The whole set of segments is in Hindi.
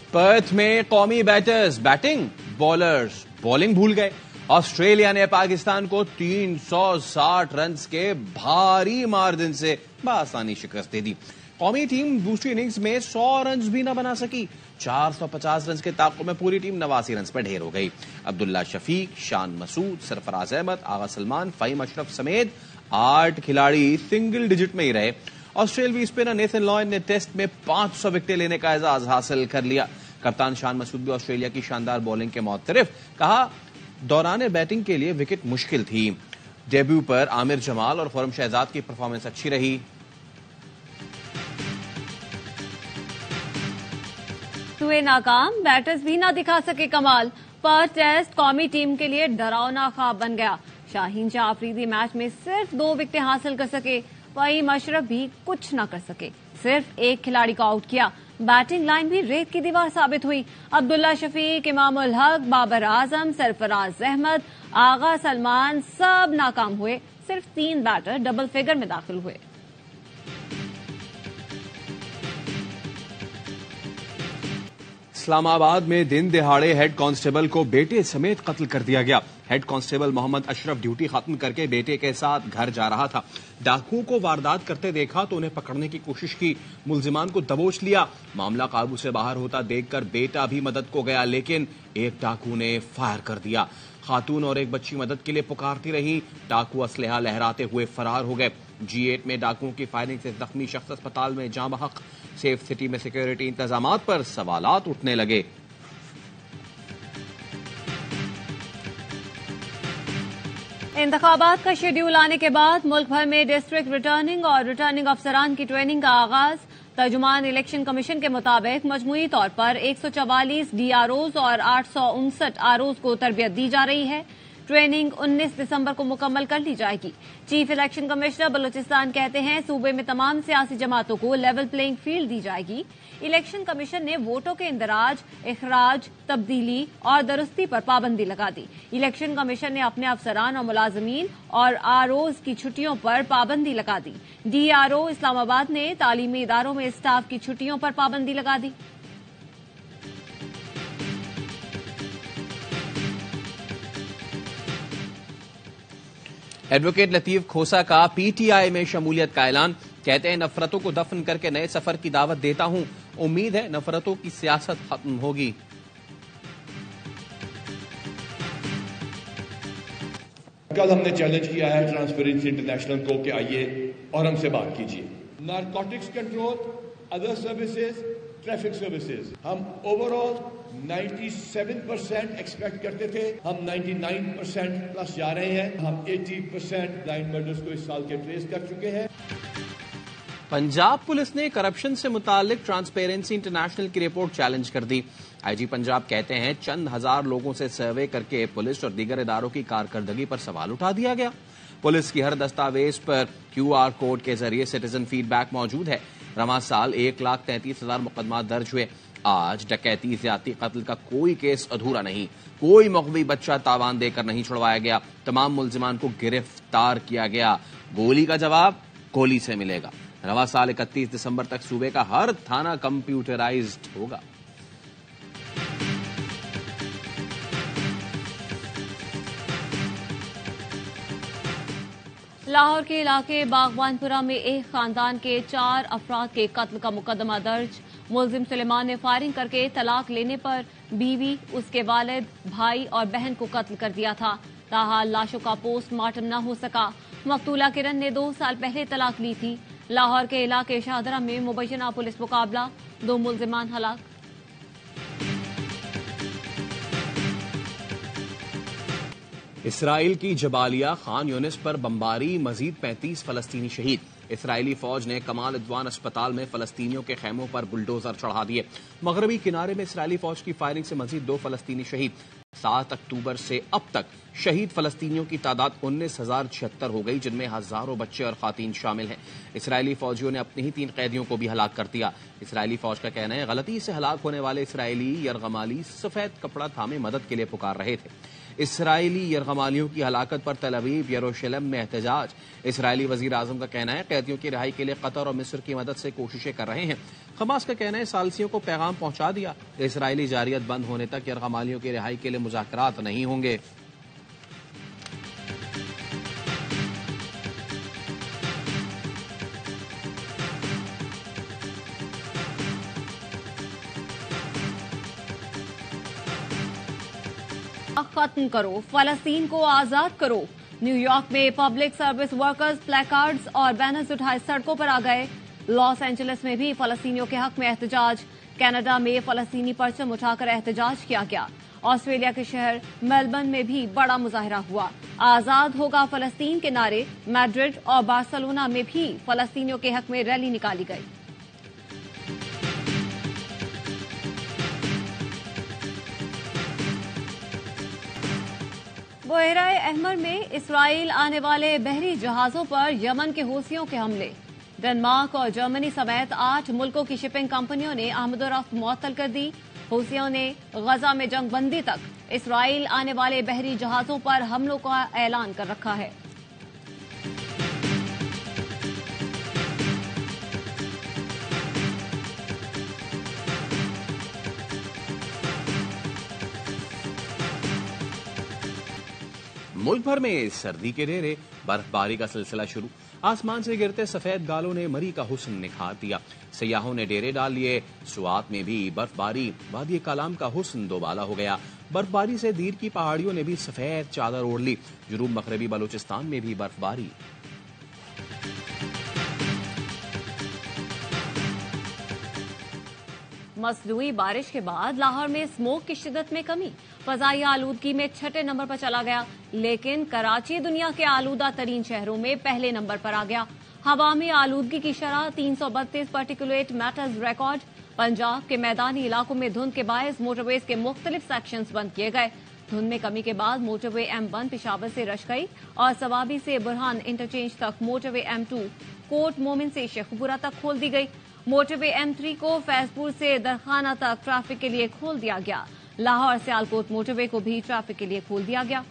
पर्थ में कौमी बैटर्स बैटिंग, बॉलर्स बॉलिंग भूल गए। ऑस्ट्रेलिया ने पाकिस्तान को 360 रन के भारी मार्जिन से बआसानी शिकस्त दे दी। कौमी टीम दूसरी इनिंग्स में 100 रन भी न बना सकी। 450 रन के ताक़ो में पूरी टीम 89 रन पर ढेर हो गई। अब्दुल्ला शफीक, शान मसूद, सरफराज अहमद, आगा सलमान, फ़हीम अशरफ समेत 8 खिलाड़ी सिंगल डिजिट में ही रहे। ऑस्ट्रेलियाई स्पिनर नेथन लॉयन ने टेस्ट में 500 विकेटें लेने का एजाज हासिल कर लिया। कप्तान शान मसूद भी ऑस्ट्रेलिया की शानदार बॉलिंग के मुअत्तरिफ, कहा दौरान बैटिंग के लिए विकेट मुश्किल थी। डेब्यू पर आमिर जमाल और खुर्रम शहजाद की परफॉर्मेंस अच्छी रही। हुए नाकाम, बैटर्स भी ना दिखा सके कमाल। पर्थ टेस्ट कौमी टीम के लिए डरावना ख्वाब बन गया। शाहीन शाह अफरीदी मैच में सिर्फ 2 विकेटें हासिल कर सके। फ़हीम अशरफ भी कुछ न कर सके, सिर्फ एक खिलाड़ी को आउट किया। बैटिंग लाइन भी रेत की दीवार साबित हुई। अब्दुल्ला शफीक, इमाम उल हक, बाबर आजम, सरफराज अहमद, आगा सलमान सब नाकाम हुए। सिर्फ 3 बैटर डबल फिगर में दाखिल हुए। इस्लामाबाद में दिन दिहाड़े हेड कांस्टेबल को बेटे समेत कत्ल कर दिया गया। Head constable Mohammad Ashraf duty खत्म करके बेटे के साथ घर जा रहा था। डाकुओं को वारदात करते देखा तो उन्हें पकड़ने की कोशिश की, मुलजिमान को दबोच लिया। मामला काबू से बाहर होता देखकर बेटा भी मदद को गया, लेकिन एक डाकू ने फायर कर दिया। खातून और एक बच्ची मदद के लिए पुकारती रही। डाकू असलहा लहराते हुए फरार हो गए। G8 में डाकुओं की फायरिंग से जख्मी शख्स अस्पताल में जाँ बहक। सेफ सिटी में सिक्योरिटी इंतजामात पर सवालात उठने लगे। इंतखाबात का शेड्यूल आने के बाद मुल्क भर में डिस्ट्रिक्ट रिटर्निंग और रिटर्निंग अफसरान की ट्रेनिंग का आगाज। तर्जुमान इलेक्शन कमीशन के मुताबिक मजमूई तौर पर 144 DROs और 859 ROs को तरबियत दी जा रही है। ट्रेनिंग 19 दिसंबर को मुकम्मल कर ली जाएगी। चीफ इलेक्शन कमिश्नर बलूचिस्तान कहते हैं सूबे में तमाम सियासी जमातों को लेवल प्लेइंग फील्ड दी जाएगी। इलेक्शन कमीशन ने वोटों के इंदराज, इखराज, तब्दीली और दुरुस्ती पर पाबंदी लगा दी। इलेक्शन कमीशन ने अपने अफसरान और मुलाजमीन और ROs की छुट्टियों पर पाबंदी लगा दी। DRO इस्लामाबाद ने तालीमी इदारों में स्टाफ की छुट्टियों पर पाबंदी लगा दी। एडवोकेट लतीफ खोसा का PTI में शमूलियत का ऐलान। कहते हैं नफरतों को दफन करके नए सफर की दावत देता हूं। उम्मीद है नफरतों की सियासत खत्म होगी। कल हमने चैलेंज किया है ट्रांसपेरेंसी इंटरनेशनल को कि आइए और हमसे बात कीजिए। Narcotics control, other services, traffic services, हम ओवरऑल 97% एक्सपेक्ट करते थे, हम 99% प्लस जा रहे हैं। हम 80% ब्लाइंड मर्डर्स को इस साल के ट्रेस कर चुके हैं। पंजाब पुलिस ने करप्शन से मुतालिक ट्रांसपेरेंसी इंटरनेशनल की रिपोर्ट चैलेंज कर दी। IG पंजाब कहते हैं चंद हजार लोगों से सर्वे करके पुलिस और दीगर इदारों की कारकर्दगी पर सवाल उठा दिया गया। पुलिस की हर दस्तावेज पर QR कोड के जरिए सिटीजन फीडबैक मौजूद है। रवां साल 1,33,000 मुकदमा दर्ज हुए। आज डकैती, ज्यादती, कत्ल का कोई केस अधूरा नहीं। कोई मग़वी बच्चा तावान देकर नहीं छुड़वाया गया। तमाम मुल्जिमान को गिरफ्तार किया गया। गोली का जवाब गोली से मिलेगा। रवां साल 31 दिसंबर तक सूबे का हर थाना कंप्यूटराइज्ड होगा। लाहौर के इलाके बागवानपुरा में एक खानदान के 4 अफराद के कत्ल का मुकदमा दर्ज। मुलजिम सुलेमान ने फायरिंग करके तलाक लेने पर बीवी, उसके वालिद, भाई और बहन को कत्ल कर दिया था। ताहाल लाशों का पोस्टमार्टम न हो सका। मकतूला किरण ने 2 साल पहले तलाक ली थी। लाहौर के इलाके शाहदरा में मुबैना पुलिस मुकाबला, 2 मुलजिमान हलाक। इसराइल की जबालिया खान यूनिस पर बमबारी, मजीद 35 फलस्तीनी शहीद। इसराइली फौज ने कमाल अदवान अस्पताल में फलस्तीनियों के खेमों पर बुलडोजर चढ़ा दिए। मगरबी किनारे में इसराइली फौज की फायरिंग से मजीद 2 फलस्तीनी शहीद। 7 अक्टूबर से अब तक शहीद फलस्तीनियों की तादाद 19,076 हो गई, जिनमें हजारों बच्चे और खातीन शामिल हैं। इसराइली फौजियों ने अपने ही 3 कैदियों को भी हलाक कर दिया। इसराइली फौज का कहना है गलती से हलाक होने वाले इसराइली यरगमाली सफेद कपड़ा थामे मदद के लिए पुकार रहे थे। इसराइली यरगमालियों की हलाकत पर तल अवीव यरूशलेम में एहतजाज। इसराइली वजीर आजम का कहना है कैदियों की रिहाई के लिए कतर और मिस्र की मदद से कोशिशें कर रहे हैं। हमास का कहना है सालसियों को पैगाम पहुंचा दिया, इसराइली जारियत बंद होने तक यरगमालियों की रिहाई के लिए मुज़ाकरात नहीं होंगे। खत्म करो, फलस्तीन को आजाद करो। न्यूयॉर्क में पब्लिक सर्विस वर्कर्स प्लेकार्ड्स और बैनर्स उठाए सड़कों पर आ गए। लॉस एंजलिस में भी फलस्तीनियों के हक में एहतजाज। कनाडा में फलस्तीनी परचम उठाकर एहतजाज किया गया। ऑस्ट्रेलिया के शहर मेलबर्न में भी बड़ा मुजाहरा हुआ। आजाद होगा फलस्तीन के नारे। मैड्रिड और बार्सिलोना में भी फलस्तीनियों के हक में रैली निकाली गई। बहराए अहमर में इसराइल आने वाले बहरी जहाजों पर यमन के हूथियों के हमले। डेनमार्क और जर्मनी समेत 8 मुल्कों की शिपिंग कंपनियों ने आमदोरफ्त मुअत्तल कर दी। हूथियों ने गजा में जंगबंदी तक इसराइल आने वाले बहरी जहाजों पर हमलों का ऐलान कर रखा है। मुल्क भर में सर्दी के डेरे, बर्फबारी का सिलसिला शुरू। आसमान से गिरते सफेद गालों ने मरी का हुस्न निखार दिया। सयाहों ने डेरे डाल लिए। सुआत में भी बर्फबारी। वादी कलाम का हुस्न दोबाला हो गया। बर्फबारी से दीर की पहाड़ियों ने भी सफेद चादर ओढ़ ली। जुनूब मगरबी बलूचिस्तान में भी बर्फबारी। मसनूई बारिश के बाद लाहौर में स्मोक की शिद्दत में कमी। फजाई आलूदगी में 6ठे नंबर पर चला गया, लेकिन कराची दुनिया के आलूदा तरीन शहरों में पहले नंबर पर आ गया। हवा में आलूदगी की शरह 332 पार्टिकुलेट मैटर्स रिकॉर्ड। पंजाब के मैदानी इलाकों में धुंध के बायस मोटरवेज के मुख्तलिफ सेक्शंस बंद किए गए। धुंध में कमी के बाद मोटरवे M1 पिशावर से रशकई और सवाबी से बुरहान इंटरचेंज तक, मोटरवे M2 कोट मोमिन से शेखपुरा तक खोल दी गई। मोटरवे M3 को फैजपुर से दरखाना तक ट्रैफिक के लिए खोल दिया गया। लाहौर सियालकोट मोटरवे को भी ट्रैफिक के लिए खोल दिया गया।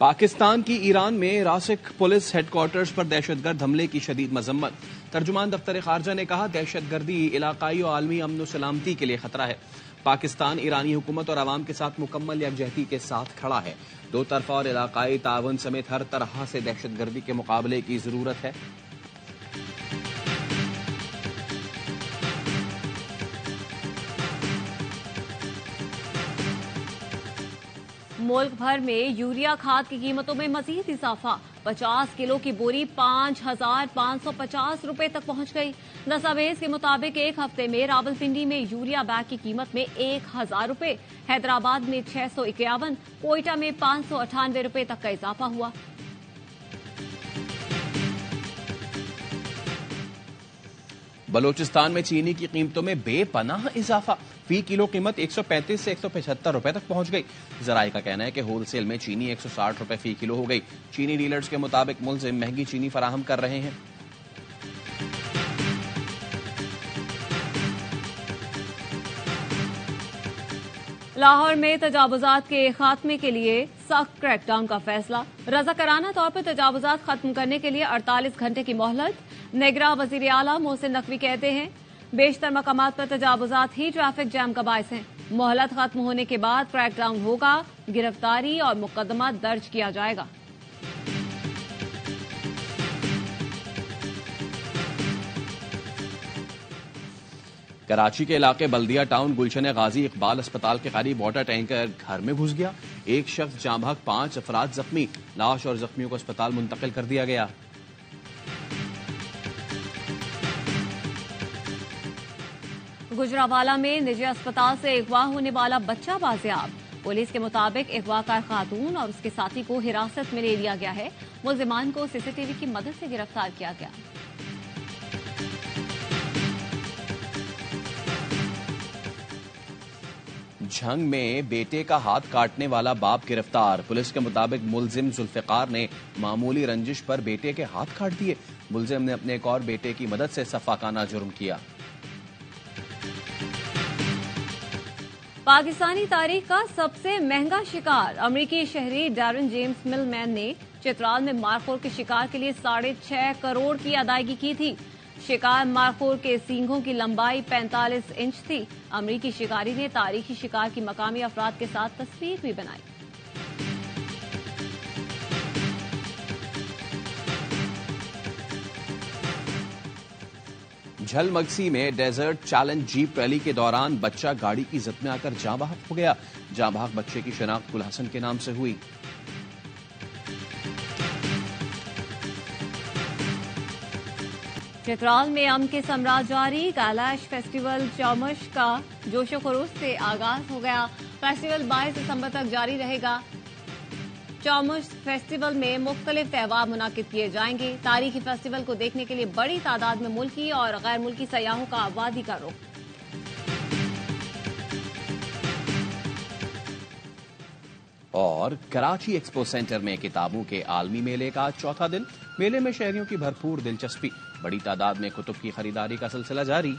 पाकिस्तान की ईरान में रासिक पुलिस हेडक्वार्टर्स पर दहशतगर्द हमले की शदीद मजम्मत। तर्जुमान दफ्तर खारजा ने कहा दहशतगर्दी इलाकाई और आलमी अमन और सलामती के लिए खतरा है। पाकिस्तान ईरानी हुकूमत और आवाम के साथ मुकम्मल यकजहती के साथ खड़ा है। दो तरफा और इलाकाई तावन समेत हर तरह से दहशतगर्दी के मुकाबले की जरूरत है। मुल्क भर में यूरिया खाद की कीमतों में मजीद इजाफा। 50 किलो की बोरी 5,550 रुपए तक पहुंच गई। दस्तावेज के मुताबिक एक हफ्ते में रावलपिंडी में यूरिया बैग की कीमत में 1,000 रुपए, हैदराबाद में 651, कोयटा में 598 रुपए तक का इजाफा हुआ। बलोचिस्तान में चीनी की कीमतों में बेपनाह इजाफा। फी किलो कीमत 135 से 175 रुपए तक पहुंच गई। जराये का कहना है कि होलसेल में चीनी 160 रुपए फी किलो हो गई। चीनी डीलर्स के मुताबिक मुल्जिम महंगी चीनी फराहम कर रहे हैं। लाहौर में तजावुजात के खात्मे के लिए सख्त क्रैकडाउन का फैसला। रज़ाकाराना तौर पर तजावुजात खत्म करने के लिए 48 घंटे की मोहलत। निगरां वज़ीर आला मोहसिन नकवी कहते हैं बेशतर मकामात पर तजावुजात ही ट्रैफिक जैम का बायस हैं। मोहलत खत्म होने के बाद क्रैकडाउन होगा, गिरफ्तारी और मुकदमा दर्ज किया जाएगा। कराची के इलाके बल्दिया टाउन गुलशन गाजी इकबाल अस्पताल के करीब वाटर टैंकर घर में घुस गया। एक शख्स जाँ बहक, 5 अफराद जख्मी। लाश और जख्मियों को अस्पताल मुंतकिल कर दिया गया। गुजरावाला में निजी अस्पताल से अगवा होने वाला बच्चा बाजियाब। पुलिस के मुताबिक अगवाकार खातून और उसके साथी को हिरासत में ले लिया गया है। मुल्जिमान को सीसीटीवी की मदद से गिरफ्तार किया गया। झंग में बेटे का हाथ काटने वाला बाप गिरफ्तार। पुलिस के मुताबिक मुलजिम जुल्फिकार ने मामूली रंजिश पर बेटे के हाथ काट दिए। मुलजिम ने अपने एक और बेटे की मदद से सफाकाना जुर्म किया। पाकिस्तानी तारीख का सबसे महंगा शिकार अमेरिकी शहरी डैरन जेम्स मिलमैन ने चित्राल में मारखोर के शिकार के लिए 6.5 करोड़ की अदायगी की थी। शिकार मारखोर के सींगों की लंबाई 45 इंच थी। अमेरिकी शिकारी ने तारीखी शिकार की मकामी अफराद के साथ तस्वीर भी बनाई। झलमगसी में डेजर्ट चैलेंज जीप रैली के दौरान बच्चा गाड़ी की जिद में आकर जाँ बहक हो गया। जाँ बहक बच्चे की शिनाख्त गुल हसन के नाम से हुई। चित्राल में अम के सम्राट जारी। कैलाश फेस्टिवल चौमश का जोशो खरोश से आगाज हो गया। फेस्टिवल 22 दिसंबर तक जारी रहेगा। चौमुश फेस्टिवल में मुख्तलिफ त्यौहार मुनाकिद किए जाएंगे। तारीखी फेस्टिवल को देखने के लिए बड़ी तादाद में मुल्की और गैर मुल्की सयाहों का वादी का रुख। और कराची एक्सपो सेंटर में किताबों के आलमी मेले का चौथा दिन। मेले में शहरियों की भरपूर दिलचस्पी। बड़ी तादाद में कुतुब की खरीदारी का सिलसिला जारी।